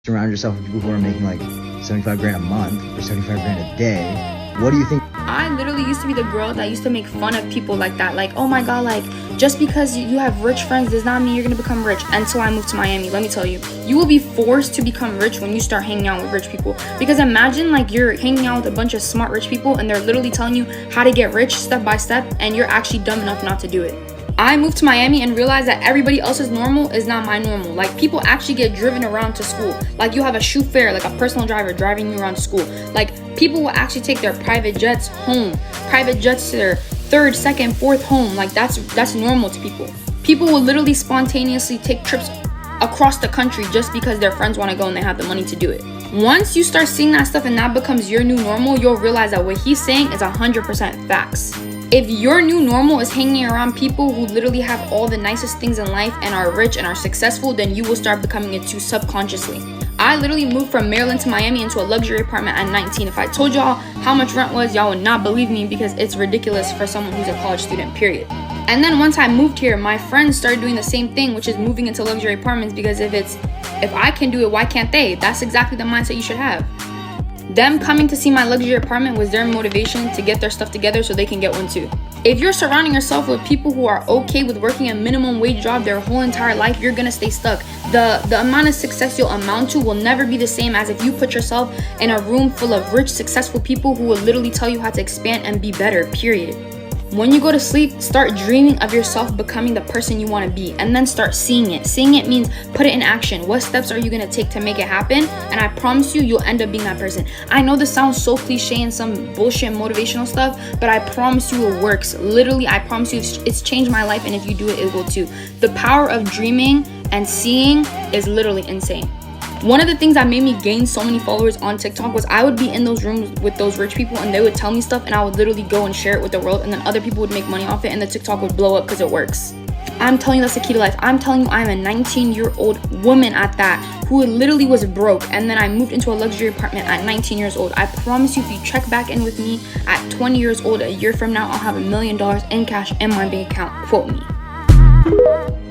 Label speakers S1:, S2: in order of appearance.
S1: surround yourself with people who are making like 75 grand a month or 75 grand a day. What do you think?
S2: I literally used to be the girl that used to make fun of people like that. Like, oh my God, like, just because you have rich friends does not mean you're gonna become rich. Until I moved to Miami, let me tell you, you will be forced to become rich when you start hanging out with rich people. Because imagine like you're hanging out with a bunch of smart rich people and they're literally telling you how to get rich step by step, and you're actually dumb enough not to do it. I moved to Miami and realized that everybody else's normal is not my normal. Like, people actually get driven around to school. Like, you have a chauffeur, like a personal driver driving you around to school. Like, people will actually take their private jets home. Private jets to their third, second, fourth home. Like, that's normal to people. People will literally spontaneously take trips across the country just because their friends want to go and they have the money to do it. Once you start seeing that stuff and that becomes your new normal, you'll realize that what he's saying is 100% facts. If your new normal is hanging around people who literally have all the nicest things in life and are rich and are successful, then you will start becoming it too subconsciously. I literally moved from Maryland to Miami into a luxury apartment at 19. If I told y'all how much rent was, y'all would not believe me because it's ridiculous for someone who's a college student, period. And then once I moved here, my friends started doing the same thing, which is moving into luxury apartments, because if I can do it, why can't they? That's exactly the mindset you should have. Them coming to see my luxury apartment was their motivation to get their stuff together so they can get one too. If you're surrounding yourself with people who are okay with working a minimum wage job their whole entire life, you're gonna stay stuck. The amount of success you'll amount to will never be the same as if you put yourself in a room full of rich, successful people who will literally tell you how to expand and be better, period. When you go to sleep, start dreaming of yourself becoming the person you want to be, and then start seeing it. Seeing it means put it in action. What steps are you going to take to make it happen? And I promise you, you'll end up being that person. I know this sounds so cliche and some bullshit motivational stuff, but I promise you it works. Literally, I promise you it's changed my life, and if you do it, it will too. The power of dreaming and seeing is literally insane. One of the things that made me gain so many followers on TikTok was I would be in those rooms with those rich people and they would tell me stuff and I would literally go and share it with the world, and then other people would make money off it and the TikTok would blow up because it works. I'm telling you, that's the key to life. I'm telling you, I'm a 19-year-old woman at that who literally was broke, and then I moved into a luxury apartment at 19 years old. I promise you, if you check back in with me at 20 years old, a year from now, I'll have $1 million in cash in my bank account. Quote me.